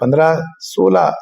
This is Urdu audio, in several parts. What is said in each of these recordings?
15-16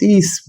30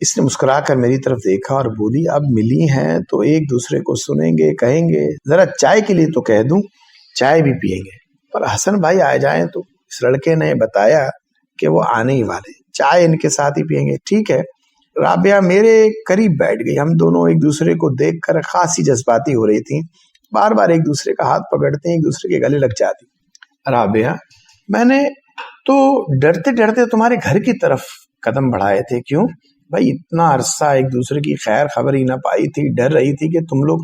اس نے مسکرا کر میری طرف دیکھا اور بولی اب ملی ہیں تو ایک دوسرے کو سنیں گے, کہیں گے ذرا چائے کے لیے تو کہہ دوں, چائے بھی پیئیں گے. پر حسن بھائی آ جائیں تو اس لڑکے نے بتایا کہ وہ آنے ہی والے, چائے ان کے ساتھ ہی پیئیں گے. ٹھیک ہے. رابعہ میرے قریب بیٹھ گئی. ہم دونوں ایک دوسرے کو دیکھ کر خاصی جذباتی ہو رہی تھیں, بار بار ایک دوسرے کا ہاتھ پکڑتے ایک دوسرے کے گلے لگ جاتی. رابعہ میں نے تو ڈرتے ڈرتے تمہارے گھر کی طرف قدم بڑھائے تھے. کیوں بھائی؟ اتنا عرصہ ایک دوسرے کی خیر خبر ہی نہ پائی تھی, ڈر رہی تھی کہ تم لوگ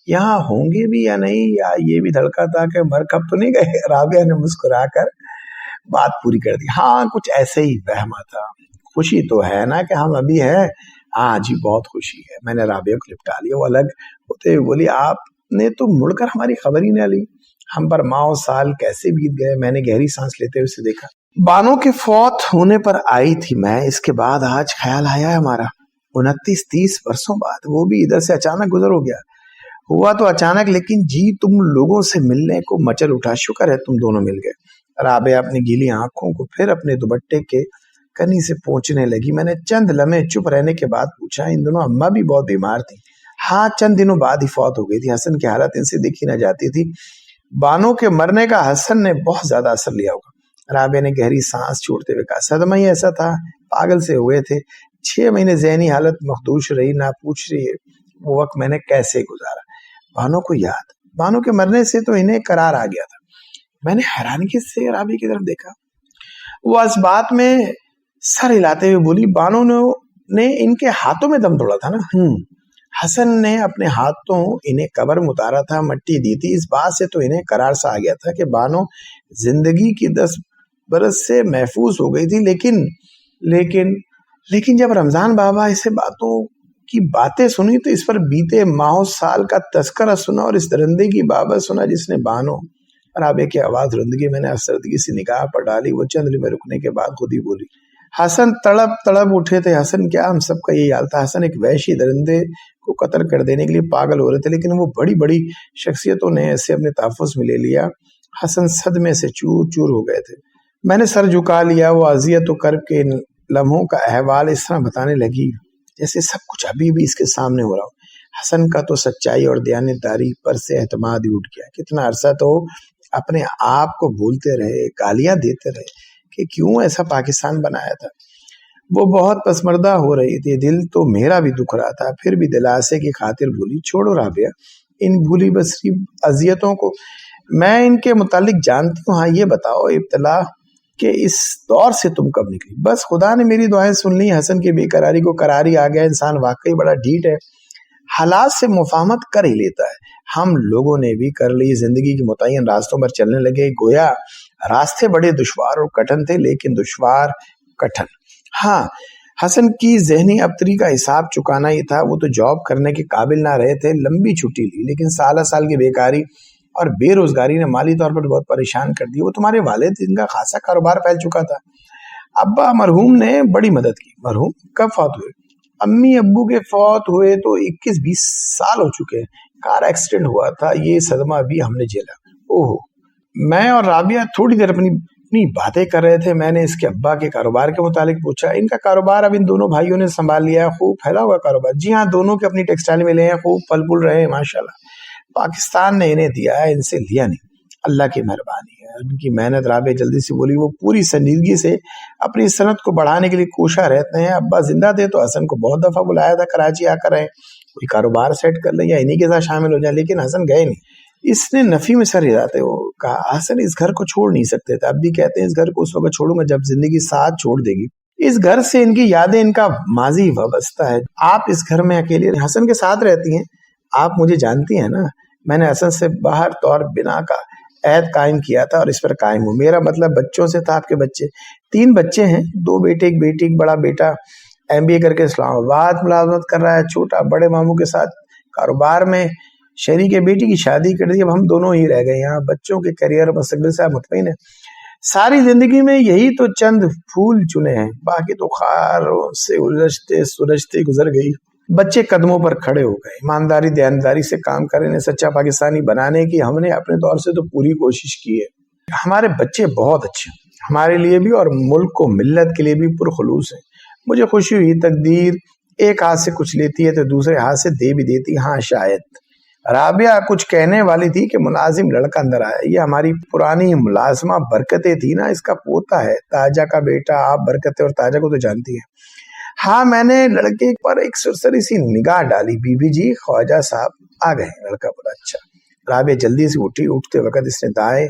یہاں ہوں گے بھی یا نہیں, یا یہ بھی دھڑکا تھا کہ مر کب تو نہیں گئے. رابعہ نے مسکرا کر بات پوری کر دی. ہاں کچھ ایسے ہی وہما تھا. خوشی تو ہے نا کہ ہم ابھی ہیں. ہاں جی بہت خوشی ہے. میں نے رابعہ کو لپٹا لیا. وہ الگ ہوتے ہوئے بولی آپ نے تو مڑ کر ہماری خبر ہی نہ لی. ہم پر ماہ سال کیسے بیت گئے. میں نے گہری سانس لیتے ہوئے اسے دیکھا. بانو کے فوت ہونے پر آئی تھی میں. اس کے بعد آج خیال آیا ہے ہمارا, 29-30 برسوں بعد, وہ بھی ادھر سے اچانک گزر ہو گیا. ہوا تو اچانک, لیکن جی تم لوگوں سے ملنے کو مچل اٹھا. شکر ہے تم دونوں مل گئے. رابعہ اپنی گیلی آنکھوں کو پھر اپنے دوپٹے کے کنی سے پہنچنے لگی. میں نے چند لمحے چپ رہنے کے بعد پوچھا ان دنوں اماں بھی بہت بیمار تھی؟ ہاں چند دنوں بعد ہی فوت ہو گئی تھی. حسن کی حالت ان سے دیکھی نہ جاتی تھی. بانو کے مرنے کا حسن نے بہت زیادہ اثر لیا ہوگا. رابعہ نے گہری سانس چھوڑتے ہوئے کہا صدمہ ہی ایسا تھا, پاگل سے ہوئے تھے. 6 مہینے ذہنی حالت مخدوش رہی. نہ پوچھ رہی ہے وہ وقت میں نے کیسے گزارا. بانو کو یاد, بانو کے مرنے سے تو انہیں قرار آ گیا تھا. میں نے حیرانگی سے رابعہ کی طرف دیکھا. وہ اس بات میں سر ہلاتے ہوئے بولی بانو نے ان کے ہاتھوں میں دم توڑا تھا نا. حسن نے اپنے ہاتھوں انہیں قبر میں اتارا تھا, مٹی دی تھی. اس بات سے تو انہیں قرار سا آ گیا تھا کہ بانو زندگی کی 10 برس سے محفوظ ہو گئی تھی. لیکن جب رمضان بابا اسے باتوں کی باتیں سنی تو اس پر بیتے ماہ سال کا تذکرہ سنا اور اس درندے کی بابت سنا جس نے بانو. رابعہ کی آواز رندگی. میں نے افسردگی سے نگاہ پر ڈالی. وہ چند لمحے رکنے کے بعد خود ہی بولی. حسن تڑپ اٹھے تھے. حسن کیا, ہم سب کا یہی حال تھا. حسن ایک وحشی درندے کو قتل کر دینے کے لیے پاگل ہو رہے تھے, لیکن وہ بڑی بڑی شخصیتوں نے اسے اپنے تحفظ میں لے لیا. حسن صدمے سے چور چور ہو گئے تھے. میں نے سر جھکا لیا. وہ اذیت و کرب کے لمحوں کا احوال اس طرح بتانے لگی جیسے سب کچھ ابھی بھی اس کے سامنے ہو رہا ہو. حسن کا تو سچائی اور دیانتداری پر سے اعتماد ہی اٹھ گیا. کتنا عرصہ تو اپنے آپ کو بھولتے رہے, گالیاں دیتے رہے کہ کیوں ایسا پاکستان بنایا تھا. وہ بہت پسمردہ ہو رہی تھی. دل تو میرا بھی دکھ رہا تھا. پھر بھی دلاسے کی خاطر بولی چھوڑو رابعہ ان بھولی بسری اذیتوں کو. میں ان کے متعلق جانتی ہوں. ہاں یہ بتاؤ ابتلا کہ اس دور سے تم کب نکلی؟ بس خدا نے میری دعائیں سن لی. حسن کی بے قراری کو قراری آ گیا. انسان واقعی بڑا ڈھیٹ ہے, حالات سے مفاہمت کر ہی لیتا ہے. ہم لوگوں نے بھی کر لی. زندگی کے متعین راستوں پر چلنے لگے. گویا راستے بڑے دشوار اور کٹھن تھے, لیکن دشوار کٹھن. ہاں حسن کی ذہنی ابتری کا حساب چکانا ہی تھا. وہ تو جاب کرنے کے قابل نہ رہے تھے. لمبی چھٹی لی, لیکن سالہ سال کی بیکاری اور بے روزگاری نے مالی طور پر بہت پریشان کر دی. وہ تمہارے والد جن کا خاصا کاروبار پھیل چکا تھا. ابا مرحوم نے بڑی مدد کی. مرحوم کب فوت ہوئے؟ امی ابو کے فوت ہوئے تو 21-20 سال ہو چکے ہیں. کار ایکسیڈنٹ ہوا تھا. یہ صدمہ بھی ہم نے جھیلا. اوہو. میں اور رابعہ تھوڑی دیر اپنی باتیں کر رہے تھے. میں نے اس کے ابا کے کاروبار کے متعلق پوچھا. ان کا کاروبار اب ان دونوں بھائیوں نے سنبھال لیا ہے. خوب پھیلا ہوا کاروبار. جی ہاں, دونوں کے اپنی ٹیکسٹائل ملے ہیں. خوب پھل پھول رہے ہیں ماشاءاللہ. پاکستان نے انہیں دیا ہے, ان سے لیا نہیں. اللہ کی مہربانی ہے, ان کی محنت. رابعہ جلدی سے بولی. وہ پوری سنجیدگی سے اپنی صنعت کو بڑھانے کے لیے کوشاں رہتے ہیں. ابا زندہ تھے تو حسن کو بہت دفعہ بلایا تھا کراچی آ کر رہے, کوئی کاروبار سیٹ کر لیں یا انہی کے ساتھ شامل ہو جائیں, لیکن حسن گئے نہیں. اس نے نفی میں سر ہلاتے ہو کہا حسن اس گھر کو چھوڑ نہیں سکتے تھے. اب بھی کہتے ہیں اس گھر کو اس وقت چھوڑوں گا جب زندگی ساتھ چھوڑ دے گی. اس گھر سے ان کی یادیں, ان کا ماضی وابستہ ہے. آپ اس گھر میں اکیلے حسن کے ساتھ رہتی ہیں. آپ مجھے جانتی ہیں نا, میں نے حسن سے باہر طور بنا کا عہد قائم کیا تھا اور اس پر قائم ہوں. میرا مطلب بچوں سے تھا. آپ کے بچے 3 بچے ہیں, 2 بیٹے 1 بیٹی. ایک بڑا بیٹا MBA کر کے اسلام آباد ملازمت کر رہا ہے. چھوٹا بڑے ماموں کے ساتھ کاروبار میں شریک بیٹی کی شادی کر دی. اب ہم دونوں ہی رہ گئے یہاں. بچوں کے کیریئر اور مستقبل سے مطمئن ہے. ساری زندگی میں یہی تو چند پھول چنے ہیں, باقی تو خاروں سے الجھتے سلجھتے گزر گئی. بچے قدموں پر کھڑے ہو گئے. ایمانداری دیانتداری سے کام کرنے, سچا پاکستانی بنانے کی ہم نے اپنے طور سے تو پوری کوشش کی ہے. ہمارے بچے بہت اچھے ہیں, ہمارے لیے بھی اور ملک کو ملت کے لیے بھی پرخلوص ہیں. مجھے خوشی ہوئی تقدیر ایک ہاتھ سے کچھ لیتی ہے تو دوسرے ہاتھ سے دے بھی دیتی. ہاں شاید رابعہ کچھ کہنے والی تھی کہ ملازم لڑکا اندر آیا. یہ ہماری پرانی ملازمہ برکتیں تھی نا، اس کا پوتا ہے، تاجہ کا بیٹا. آپ برکتیں اور تاجہ کو تو جانتی ہیں. ہاں میں نے لڑکے پر ایک سرسری سی نگاہ ڈالی. بی بی جی خواجہ صاحب آ گئے. لڑکا بولا اچھا. رابعہ جلدی سے اٹھی. اٹھتے وقت اس نے دائیں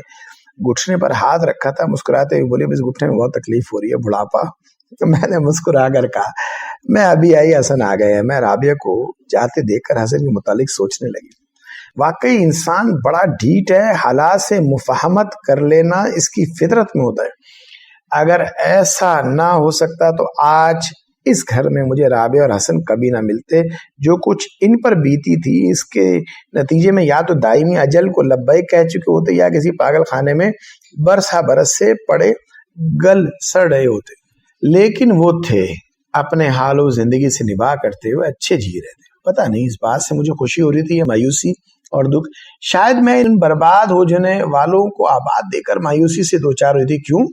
گھٹنے پر ہاتھ رکھا تھا. مسکراتے ہوئے بولے اس گھٹنے میں بہت تکلیف ہو رہی ہے، بڑھاپا. میں نے مسکرا کر کہا میں ابھی آئی، حسن آ گئے. میں رابعہ کو جاتے دیکھ کر حسن کے متعلق سوچنے لگی. واقعی انسان بڑا ڈھیٹ ہے. حالات سے مفاہمت کر لینا اس کی فطرت میں ہوتا ہے. اگر ایسا نہ ہو سکتا تو آج اس گھر میں مجھے رابعہ اور حسن کبھی نہ ملتے. جو کچھ ان پر بیتی تھی اس کے نتیجے میں یا تو دائمی اجل کو لبیک کہہ چکے ہوتے یا کسی پاگل خانے میں برسا برس سے پڑے گل سڑ رہے ہوتے. لیکن وہ تھے اپنے حال و زندگی سے نباہ کرتے ہوئے اچھے جی رہے تھے. پتہ نہیں اس بات سے مجھے خوشی ہو رہی تھی یا مایوسی اور دکھ. شاید میں ان برباد ہو جانے والوں کو آباد دے کر مایوسی سے دو چار ہوئی تھی. کیوں؟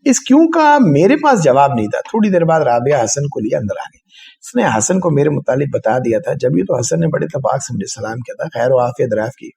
اس کیوں کا میرے پاس جواب نہیں تھا. تھوڑی دیر بعد رابعہ حسن کو لیے اندر آ گئی. اس نے حسن کو میرے متعلق بتا دیا تھا. جب یہ تو حسن نے بڑے اتفاق سے مجھے سلام کیا تھا، خیر و عافیت دریافت کی.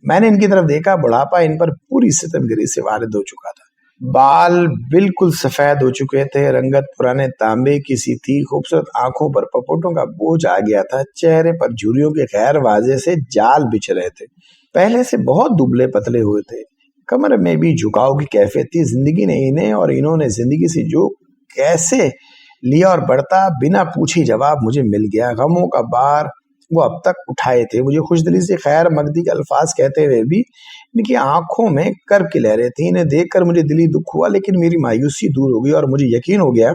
میں نے ان کی طرف دیکھا. بڑھاپا ان پر پوری ستم گری سے وارد ہو چکا تھا. بال بالکل سفید ہو چکے تھے. رنگت پرانے تانبے کی سی تھی. خوبصورت آنکھوں پر پپوٹوں کا بوجھ آ گیا تھا. چہرے پر جھریوں کے غیر واضح سے جال بچھ رہے تھے. پہلے سے بہت دبلے پتلے ہوئے تھے. کمر میں بھی جھکاؤ کی کیفیت تھی. زندگی نے انہیں اور انہوں نے زندگی سے جو کیسے لیا اور بڑھتا بنا پوچھے جواب مجھے مل گیا. غموں کا بار وہ اب تک اٹھائے تھے. مجھے خوش دلی سے خیر مقدی کے الفاظ کہتے ہوئے بھی ان کی آنکھوں میں کرب کی لہریں تھیں. انہیں دیکھ کر مجھے دلی دکھ ہوا، لیکن میری مایوسی دور ہو گئی اور مجھے یقین ہو گیا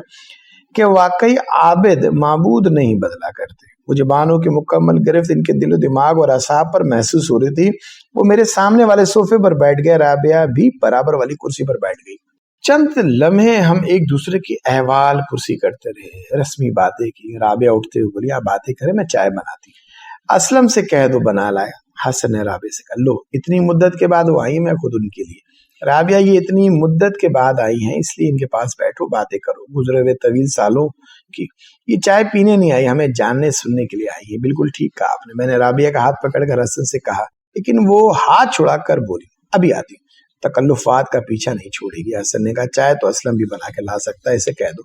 کہ واقعی عابد معبود نہیں بدلا کرتے. مجھے بانوں کی مکمل گرفت ان کے دل و دماغ اور اعصاب پر محسوس ہو رہی تھی. وہ میرے سامنے والے صوفے پر بیٹھ گئے. رابعہ بھی برابر والی کرسی پر بیٹھ گئی. چند لمحے ہم ایک دوسرے کی احوال پرسی کرتے رہے، رسمی باتیں کی. رابعہ اٹھتے ہوئے بولی آپ باتیں کریں، میں چائے بناتی. اسلم سے کہہ دو بنا لایا. حسن نے رابعہ سے کہا لو اتنی مدت کے بعد وہ آئی، میں خود ان کے لیے. رابعہ یہ اتنی مدت کے بعد آئی ہیں، اس لیے ان کے پاس بیٹھو باتیں کرو گزرے ہوئے طویل سالوں کی. یہ چائے پینے نہیں آئی، ہمیں جاننے سننے کے لیے آئی ہے. بالکل ٹھیک کہا آپ نے. میں نے رابعہ کا ہاتھ پکڑ کر حسن سے کہا، لیکن وہ ہاتھ چھڑا کر بولی ابھی آتی ہوں. تکلفات کا پیچھا نہیں چھوڑے گی. حسن نے کہا چائے تو اسلم بھی بنا کے لا سکتا ہے، اسے کہہ دو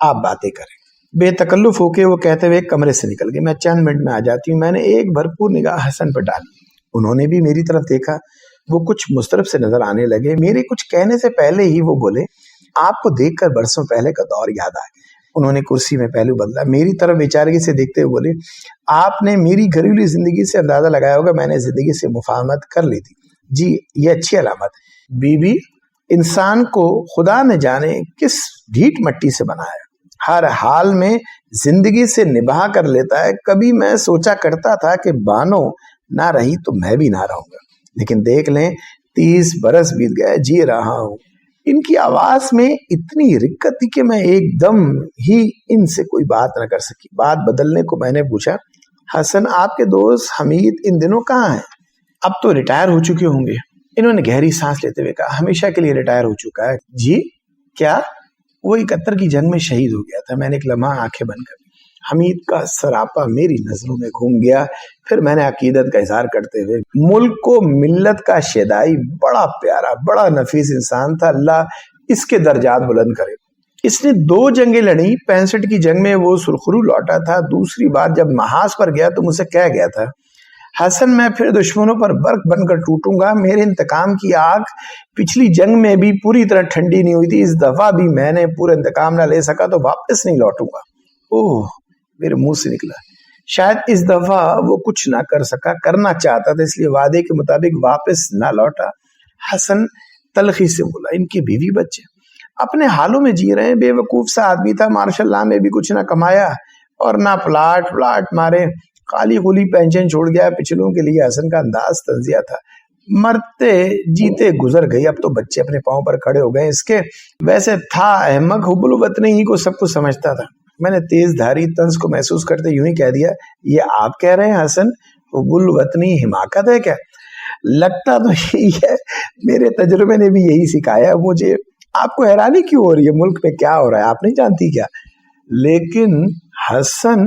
آپ باتیں کریں. بے تکلف ہو کے وہ کہتے ہوئے کمرے سے نکل گئے. میں چند منٹ میں آ جاتی ہوں. میں نے ایک بھرپور نگاہ حسن پر ڈالی. انہوں نے بھی میری طرف دیکھا. وہ کچھ مضطرب سے نظر آنے لگے. میرے کچھ کہنے سے پہلے ہی وہ بولے آپ کو دیکھ کر برسوں پہلے کا دور یاد آ گیا. انہوں نے کرسی میں پہلو بدلا. میری طرف بیچارگی سے دیکھتے ہوئے بولے آپ نے میری گھریلو زندگی سے اندازہ لگایا ہوگا میں نے زندگی سے مفاہمت کر لی تھی. جی یہ اچھی علامت ہے. بی بی انسان کو خدا نے جانے کس ڈھیٹ مٹی سے بنایا، ہر حال میں زندگی سے نباہ کر لیتا ہے. کبھی میں سوچا کرتا تھا کہ بانو نہ رہی تو میں بھی نہ رہوں گا، لیکن دیکھ لیں 30 برس بیت گئے، جی رہا ہوں. ان کی آواز میں اتنی رقت تھی کہ میں ایک دم ہی ان سے کوئی بات نہ کر سکی. بات بدلنے کو میں نے پوچھا حسن آپ کے دوست حمید ان دنوں کہاں ہیں؟ اب تو ریٹائر ہو چکے ہوں گے. انہوں نے گہری سانس لیتے ہوئے کہا ہمیشہ کے لیے ریٹائر ہو چکا ہے. جی کیا؟ وہ 71 کی جنگ میں شہید ہو گیا تھا. میں نے ایک لمحہ آنکھیں بند کر. حمید کا سراپا میری نظروں میں گھوم گیا. پھر میں نے عقیدت کا اظہار کرتے ہوئے ملک کو ملت کا شیدائی بڑا پیارا بڑا نفیس انسان تھا، اللہ اس کے درجات بلند کرے. اس نے 2 جنگیں لڑی. 65 کی جنگ میں وہ سرخرو لوٹا تھا. دوسری بار جب محاذ پر گیا تو مجھ سے کہہ گیا تھا حسن میں پھر دشمنوں پر برق بن کر ٹوٹوں گا. میرے انتقام کی آگ پچھلی جنگ میں بھی پوری طرح ٹھنڈی نہیں ہوئی تھی. اس دفعہ بھی میں نے پورا انتقام نہ لے سکا تو واپس نہیں لوٹوں گا. اوہ میرے منہ سے نکلا. شاید اس دفعہ وہ کچھ نہ کر سکا، کرنا چاہتا تھا، اس لیے وعدے کے مطابق واپس نہ لوٹا. حسن تلخی سے بولا ان کی بیوی بچے اپنے حالوں میں جی رہے ہیں. بے وقوف سا آدمی تھا، ماشاء اللہ میں بھی کچھ نہ کمایا اور نہ پلاٹ مارے. خالی خولی پینشن چھوڑ گیا. پچھلوں کے لیے حسن کا انداز تنزیہ تھا. مرتے جیتے گزر گئی. اب تو بچے اپنے پاؤں پر کھڑے ہو گئے. اس کے ویسے تھا احمق، حب الوطنی ہی کو سب کچھ سمجھتا تھا. میں نے تیز دھاری طنز کو محسوس کرتے یوں ہی کہہ دیا یہ آپ کہہ رہے ہیں حسن حب الوطنی حماقت ہے کیا؟ لگتا تو یہی ہے، میرے تجربے نے بھی یہی سکھایا مجھے. آپ کو حیرانی کیوں ہو رہی ہے؟ ملک میں کیا ہو رہا ہے آپ نہیں جانتی کیا؟ لیکن حسن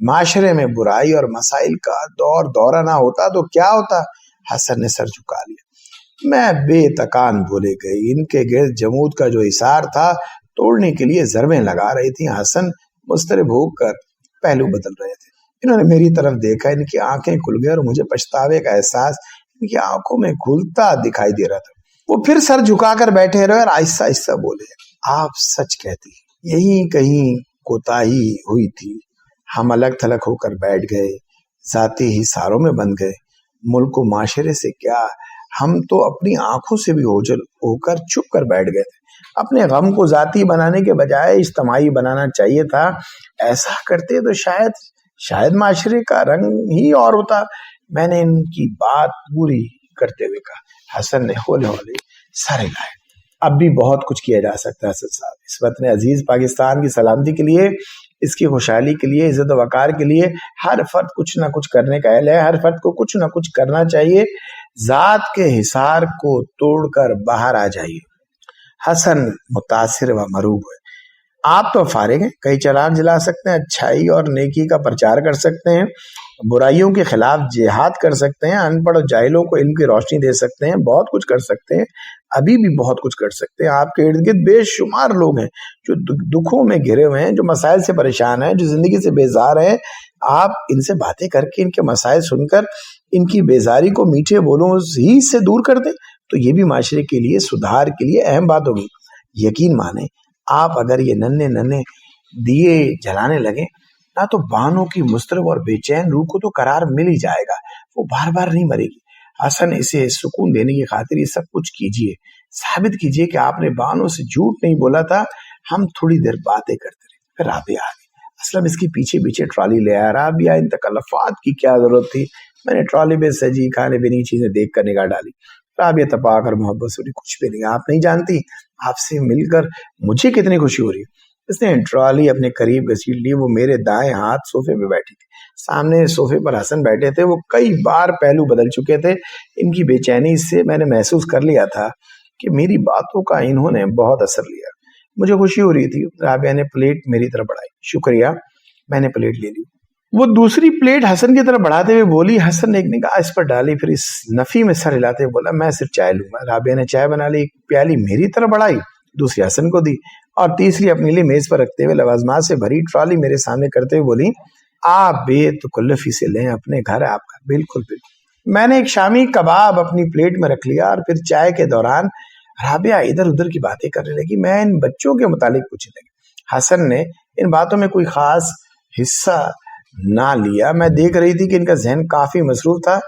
معاشرے میں برائی اور مسائل کا دورہ نہ ہوتا تو کیا ہوتا؟ حسن نے سر جھکا لیا۔ میں بے تکان بولے گئی۔ ان کے گرد جمود کا جو حصار تھا توڑنے کے لیے ضربیں لگا رہی تھی۔ حسن مضطرب ہو کر پہلو بدل رہے تھے۔ انہوں نے میری طرف دیکھا، ان کی آنکھیں کھل گئی اور مجھے پچھتاوے کا احساس ان کی آنکھوں میں کھلتا دکھائی دے رہا تھا۔ وہ پھر سر جھکا کر بیٹھے رہے اور آہستہ آہستہ بولے، آپ سچ کہتی، یہی کہیں کوتاہی ہوئی تھی۔ ہم الگ تھلگ ہو کر بیٹھ گئے، ذاتی ہی ساروں میں بند گئے۔ ملک و معاشرے سے کیا، ہم تو اپنی آنکھوں سے بھی اوجھل ہو کر چپ کر بیٹھ گئے تھے۔ اپنے غم کو ذاتی بنانے کے بجائے اجتماعی بنانا چاہیے تھا۔ ایسا کرتے تو شاید معاشرے کا رنگ ہی اور ہوتا۔ میں نے ان کی بات پوری کرتے ہوئے کہا۔ حسن نے ہولے ہولے سر ہلائے۔ اب بھی بہت کچھ کیا جا سکتا ہے حسن صاحب۔ اس وطن عزیز پاکستان کی سلامتی کے لیے، اس کی خوشحالی کے لیے، عزت و وقار کے لیے ہر فرد کچھ نہ کچھ کرنے کا اہل ہے۔ ہر فرد کو کچھ نہ کچھ کرنا چاہیے۔ ذات کے حصار کو توڑ کر باہر آ جائیے۔ حسن متاثر و مروب ہے۔ آپ تو فارغ ہیں، کئی چراغ جلا سکتے ہیں، اچھائی اور نیکی کا پرچار کر سکتے ہیں، برائیوں کے خلاف جہاد کر سکتے ہیں، ان پڑھ اور جاہلوں کو علم کی روشنی دے سکتے ہیں، بہت کچھ کر سکتے ہیں، ابھی بھی بہت کچھ کر سکتے ہیں۔ آپ کے ارد گرد بے شمار لوگ ہیں جو دکھوں میں گھرے ہوئے ہیں، جو مسائل سے پریشان ہیں، جو زندگی سے بیزار ہیں۔ آپ ان سے باتیں کر کے، ان کے مسائل سن کر ان کی بیزاری کو میٹھے بولوں ہی سے دور کر دیں تو یہ بھی معاشرے کے لیے، سدھار کے لیے اہم بات ہوگی۔ یقین مانیں، آپ اگر یہ ننھے دیے جلانے لگیں نہ تو بانوں کی مضطرب اور بے چین روح کو تو قرار مل ہی جائے گا، وہ بار بار نہیں مرے گی۔ حسن، اسے سکون دینے کی خاطر یہ سب کچھ کیجئے، ثابت کیجئے کہ آپ نے بانوں سے جھوٹ نہیں بولا تھا۔ ہم تھوڑی دیر باتیں کرتے رہے، پھر رابعہ آ گئی۔ اسلم اس کی پیچھے ٹرالی لے آیا۔ رابعہ، ان تکلفات کی کیا ضرورت تھی؟ میں نے ٹرالی میں سجی کھانے پینے چیزیں دیکھ کر نگاہ ڈالی۔ رابعہ تپا کر محبت سے، کچھ بھی نہیں، آپ نہیں جانتی آپ سے مل کر مجھے کتنی خوشی ہو رہی ہے۔ اس نے ٹرالی اپنے قریب گھسیٹ لی۔ وہ میرے دائیں ہاتھ صوفے پہ بیٹھی تھی، سامنے صوفے پر حسن بیٹھے تھے۔ وہ کئی بار پہلو بدل چکے تھے۔ ان کی بے چینی سے میں نے محسوس کر لیا تھا کہ میری باتوں کا انہوں نے بہت اثر لیا۔ مجھے خوشی ہو رہی تھی۔ رابعہ نے پلیٹ میری طرف بڑھائی۔ شکریہ، میں نے پلیٹ لے لی۔ وہ دوسری پلیٹ حسن کی طرف بڑھاتے ہوئے بولی۔ حسن نے ایک نگاہ اس پر ڈالی، پھر اس نفی میں سر ہلاتے ہوئے بولا، میں صرف چائے لوں گا۔ رابعہ نے چائے بنا لی، ایک پیالی میری طرف بڑھائی، دوسری حسن کو دی اور تیسری اپنے لیے میز پر رکھتے ہوئے لوازمات سے بھری ٹرالی میرے سامنے کرتے ہوئے بولی، آپ بے تکلفی سے لیں، اپنے گھر ہے آپ کا۔ بالکل بالکل۔ میں نے ایک شامی کباب اپنی پلیٹ میں رکھ لیا اور پھر چائے کے دوران رابعہ ادھر ادھر کی باتیں کرنے لگی۔ میں ان بچوں کے متعلق پوچھنے لگی۔ حسن نے ان باتوں میں کوئی خاص حصہ نہ لیا۔ میں دیکھ رہی تھی کہ ان کا ذہن کافی مصروف تھا،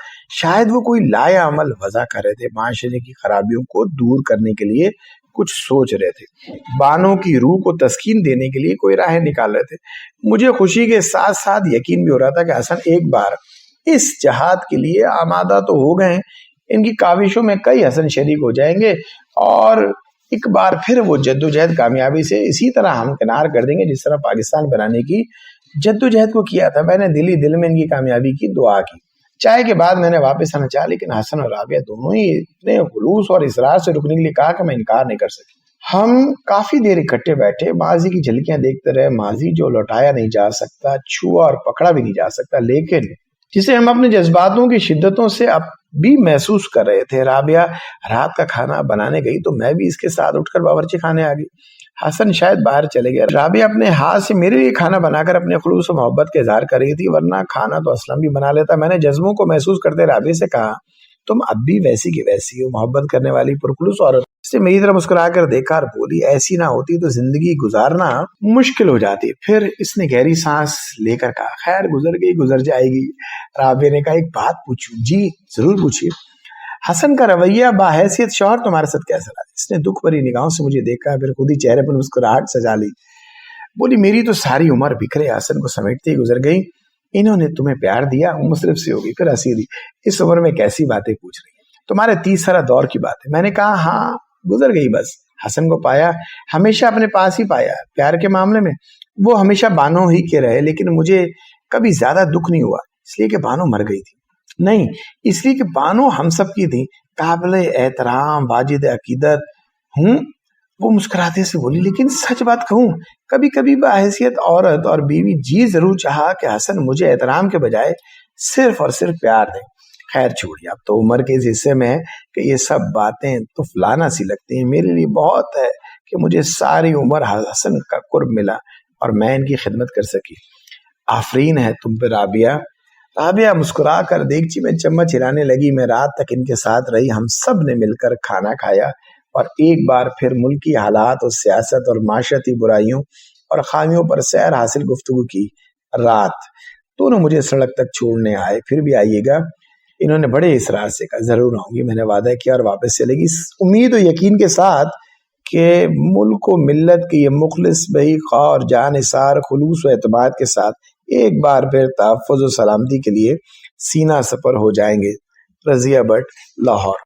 شاید وہ کوئی لایا عمل وضع کر رہے تھے، معاشرے کی خرابیوں کو دور کرنے کے لیے کچھ سوچ رہے تھے، بانوں کی روح کو تسکین دینے کے لیے کوئی راہیں نکال رہے تھے۔ مجھے خوشی کے ساتھ ساتھ یقین بھی ہو رہا تھا کہ حسن ایک بار اس جہاد کے لیے آمادہ تو ہو گئے، ان کی کاوشوں میں کئی حسن شریک ہو جائیں گے اور ایک بار پھر وہ جدوجہد کامیابی سے اسی طرح ہمکنار کر دیں گے جس طرح پاکستان بنانے کی جدوجہد کو کیا تھا۔ میں نے دل میں ان کی کامیابی کی دعا کی۔ چائے کے بعد میں نے واپس آنا چاہا، لیکن حسن اور رابعہ دونوں ہی اتنے خلوص اور اصرار سے رکنے کے لیے کہا کہ میں انکار نہیں کر سکی۔ ہم کافی دیر اکٹھے بیٹھے، ماضی کی جھلکیاں دیکھتے رہے، ماضی جو لوٹایا نہیں جا سکتا، چھوا اور پکڑا بھی نہیں جا سکتا، لیکن جسے ہم اپنے جذباتوں کی شدتوں سے اب بھی محسوس کر رہے تھے۔ رابعہ رات کا کھانا بنانے گئی تو میں بھی اس کے ساتھ اٹھ کر باورچی خانے آ گئی۔ حسن شاید باہر چلے گیا۔ رابعہ اپنے ہاتھ سے میرے لیے کھانا بنا کر اپنے خلوص و محبت کے اظہار کر رہی تھی، ورنہ کھانا تو اسلم بھی بنا لیتا۔ میں نے جذبوں کو محسوس کرتے رابعہ سے کہا، تم اب بھی ویسی کی ویسی ہو، محبت کرنے والی پرخلوص عورت۔ اس نے میری طرف مسکرا کر دیکھا اور بولی، ایسی نہ ہوتی تو زندگی گزارنا مشکل ہو جاتی۔ پھر اس نے گہری سانس لے کر کہا، خیر گزر گئی گزر جائے گی۔ رابعہ نے کہا، ایک بات پوچھوں؟ جی ضرور پوچھیے۔ حسن کا رویہ باحیثیت شوہر تمہارے ساتھ کیسا رہا؟ اس نے دکھ بھری نگاہوں سے مجھے دیکھا، پھر خود ہی چہرے پر مسکراہٹ سجا لی۔ بولی، میری تو ساری عمر بکھرے حسن کو سمیٹتے ہی گزر گئی، انہوں نے تمہیں پیار دیا، مصرف سی ہوگی، پھر ہنسی دی۔ اس عمر میں کیسی باتیں پوچھ رہی ہیں؟ تمہارے 30 سالہ دور کی بات ہے۔ میں نے کہا، ہاں گزر گئی بس۔ حسن کو پایا، ہمیشہ اپنے پاس ہی پایا۔ پیار کے معاملے میں وہ ہمیشہ بانو ہی کے رہے، لیکن مجھے کبھی زیادہ دکھ نہیں ہوا اس لیے کہ بانو مر گئی تھی، نہیں اس لیے کہ بانو ہم سب کی تھی، قابل احترام، واجد عقیدت۔ وہ مسکراتے سے بولی لیکن سچ بات کہوں کبھی کبھی بحیثیت عورت اور بیوی جی ضرور چاہا کہ حسن مجھے احترام کے بجائے صرف اور صرف پیار دیں. خیر چھوڑیے، اب تو عمر کے اس حصے میں ہے کہ یہ سب باتیں تو فلانا سی لگتی ہیں. میرے لیے بہت ہے کہ مجھے ساری عمر حسن کا قرب ملا اور میں ان کی خدمت کر سکی. آفرین ہے تم پہ رابعہ. رابعہ مسکرا کر دیگچی میں چمچ ہلانے لگی. میں رات تک ان کے ساتھ رہی. ہم سب نے مل کر کھانا کھایا اور ایک بار پھر ملکی حالات اور سیاست اور معاشرتی برائیوں اور خامیوں پر سیر حاصل گفتگو کی. رات دونوں مجھے سڑک تک چھوڑنے آئے. پھر بھی آئیے گا. انہوں نے بڑے اصرار سے کہا ضرور آؤں گی. میں نے وعدہ کیا اور واپس چلے گی امید و یقین کے ساتھ کہ ملک و ملت کے یہ مخلص بھائی خواہ اور جان نثار خلوص و اعتماد کے ساتھ ایک بار پھر تحفظ و سلامتی کے لیے سینہ سپر ہو جائیں گے. رضیہ بٹ، لاہور.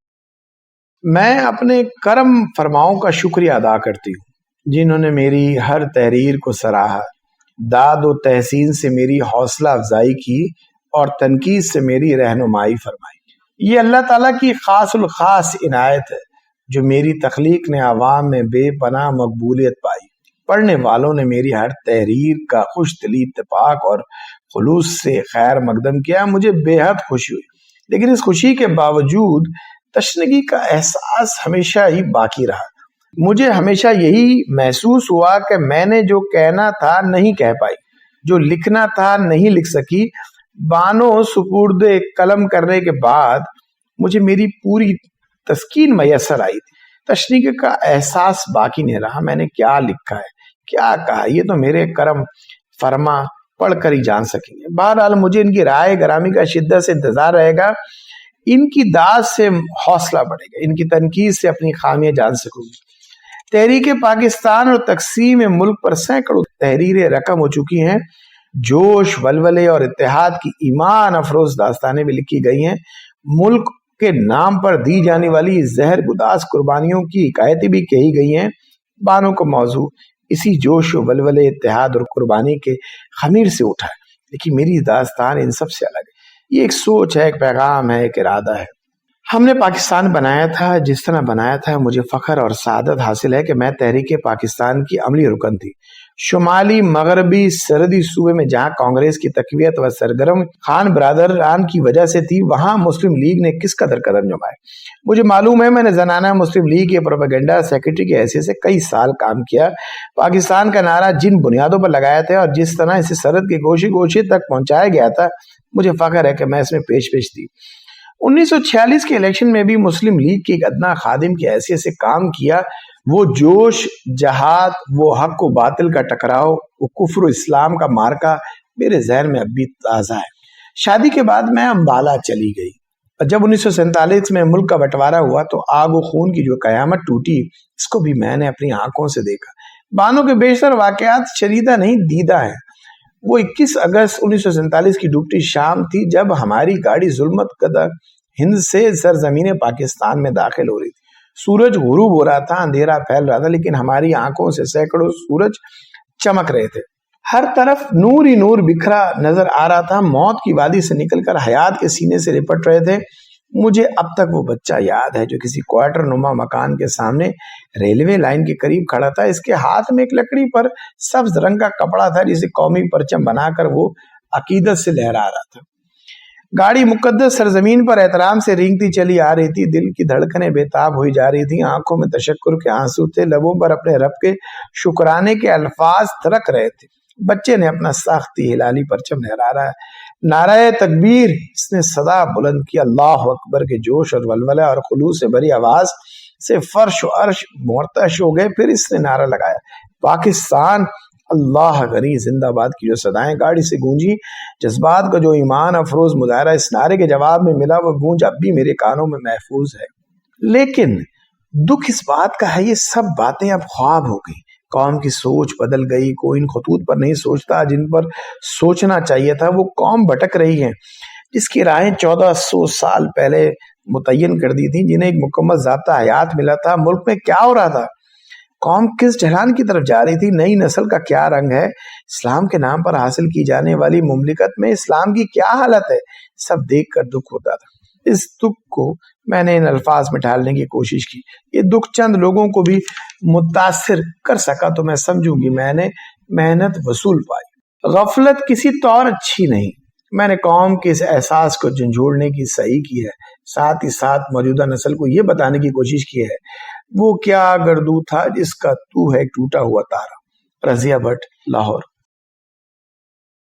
میں اپنے کرم فرماؤں کا شکریہ ادا کرتی ہوں جنہوں نے میری ہر تحریر کو سراہا، داد و تحسین سے میری حوصلہ افزائی کی اور تنقید سے میری رہنمائی فرمائی. یہ اللہ تعالیٰ کی خاص الخاص عنایت ہے جو میری تخلیق نے عوام میں بے پناہ مقبولیت پائی. پڑھنے والوں نے میری ہر تحریر کا خوش دلی اتفاق اور خلوص سے خیر مقدم کیا. مجھے بے حد خوشی ہوئی، لیکن اس خوشی کے باوجود تشنگی کا احساس ہمیشہ ہی باقی رہا. مجھے ہمیشہ یہی محسوس ہوا کہ میں نے جو کہنا تھا نہیں کہہ پائی، جو لکھنا تھا نہیں لکھ سکی. بانو سپرد قلم کرنے کے بعد مجھے میری پوری تسکین میسر آئی تھی. تشنیگی کا احساس باقی نہیں رہا. میں نے کیا لکھا ہے، کیا کہا، یہ تو میرے کرم فرما پڑھ کر ہی جان سکیں گے. بہرحال مجھے ان کی رائے گرامی کا شدت سے انتظار رہے گا. ان کی داد سے حوصلہ بڑھے گا، ان کی تنقید سے اپنی خامیاں جان سکوں گی. تحریک پاکستان اور تقسیم ملک پر سینکڑوں تحریریں رقم ہو چکی ہیں. جوش، ولولے اور اتحاد کی ایمان افروز داستانیں بھی لکھی گئی ہیں. ملک کے نام پر دی جانے والی زہر گداز قربانیوں کی حکایتیں بھی کہی گئی ہیں. بانوں کا موضوع اسی جوش و ولولے، اتحاد اور قربانی کے خمیر سے اٹھا ہے، لیکن میری داستان ان سب سے الگ ہے. یہ ایک سوچ ہے، ایک پیغام ہے، ایک ارادہ ہے. ہم نے پاکستان بنایا تھا جس طرح بنایا تھا. مجھے فخر اور سعادت حاصل ہے کہ میں تحریک پاکستان کی عملی رکن تھی. شمالی مغربی سرحدی صوبے میں جہاں کانگریس کی تقویت و سرگرم خان برادران کی وجہ سے تھی، وہاں مسلم لیگ نے کس قدر قدم جمائے. مجھے معلوم ہے، میں نے زنانہ مسلم لیگ کے پروپیگنڈا سیکرٹری کی حیثیت سے کئی سال کام کیا. پاکستان کا نعرہ جن بنیادوں پر لگایا تھا اور جس طرح اسے سرحد کے گوشے گوشے تک پہنچایا گیا تھا، مجھے فخر ہے کہ میں اس میں پیش تھی. 1946 کے الیکشن میں بھی مسلم لیگ کے ایک ادنا خادم کی حیثیت سے کام کیا. وہ جوش، جہاد، وہ حق و باطل کا ٹکراؤ، وہ کفر و اسلام کا مارکا میرے ذہن میں اب بھی تازہ ہے. شادی کے بعد میں امبالہ چلی گئی. جب 1947 میں ملک کا بٹوارا ہوا تو آگ و خون کی جو قیامت ٹوٹی، اس کو بھی میں نے اپنی آنکھوں سے دیکھا. بانوں کے بیشتر واقعات شنیدہ نہیں دیدہ ہیں. وہ 21 اگست 1947 کی ڈوبتی شام تھی جب ہماری گاڑی ظلمت کدہ ہند سے سرزمین پاکستان میں داخل ہو رہی تھی. سورج غروب ہو رہا تھا، اندھیرا پھیل رہا تھا، لیکن ہماری آنکھوں سے سینکڑوں سورج چمک رہے تھے. ہر طرف نور ہی نور بکھرا نظر آ رہا تھا. موت کی وادی سے نکل کر حیات کے سینے سے لپٹ رہے تھے. مجھے اب تک وہ بچہ یاد ہے جو کسی کوارٹر نما مکان کے سامنے ریلوے لائن کے قریب کھڑا تھا. اس کے ہاتھ میں ایک لکڑی پر سبز رنگ کا کپڑا تھا جسے قومی پرچم بنا کر وہ عقیدت سے لہرا رہا تھا. گاڑی مقدس سرزمین پر احترام سے رینگتی چلی آ رہی تھی. دل کی دھڑکنیں بےتاب ہوئی جا رہی تھی. آنکھوں میں تشکر کے آنسو تھے. لبوں پر اپنے رب کے شکرانے کے الفاظ ترک رہے تھے. بچے نے اپنا ساختی ہلالی پرچم لہرا رہا ہے. نعرہ تکبیر، اس نے صدا بلند کی. اللہ اکبر کے جوش اور ولولہ اور خلوص سے بھری آواز سے فرش و عرش مرتعش ہو گئے. پھر اس نے نعرہ لگایا، پاکستان اللہ غنی زندہ باد کی جو صدائیں گاڑی سے گونجی، جذبات کا جو ایمان افروز مظاہرہ اس نعرے کے جواب میں ملا، وہ گونج اب بھی میرے کانوں میں محفوظ ہے. لیکن دکھ اس بات کا ہے یہ سب باتیں اب خواب ہو گئی. قوم کی سوچ بدل گئی. کوئی ان خطوط پر نہیں سوچتا جن پر سوچنا چاہیے تھا. وہ قوم بھٹک رہی ہے جس کی راہیں 1400 سال پہلے متعین کر دی تھی، جنہیں ایک مکمل ضابطہ حیات ملا تھا. ملک میں کیا ہو رہا تھا؟ قوم کس جہان کی طرف جا رہی تھی؟ نئی نسل کا کیا رنگ ہے؟ اسلام کے نام پر حاصل کی جانے والی مملکت میں اسلام کی کیا حالت ہے؟ سب دیکھ کر دکھ ہوتا تھا. اس دکھ کو میں نے ان الفاظ میں ڈالنے کی کوشش کی. یہ دکھ چند لوگوں کو بھی متاثر کر سکا تو میں سمجھوں گی میں نے محنت وصول پائی. غفلت کسی طور اچھی نہیں. میں نے قوم کے اس احساس کو جھنجھوڑنے کی صحیح کی ہے، ساتھ ہی ساتھ موجودہ نسل کو یہ بتانے کی کوشش کی ہے وہ کیا گردو تھا جس کا تو ہے ٹوٹا ہوا تارا. رضیہ بٹ، لاہور.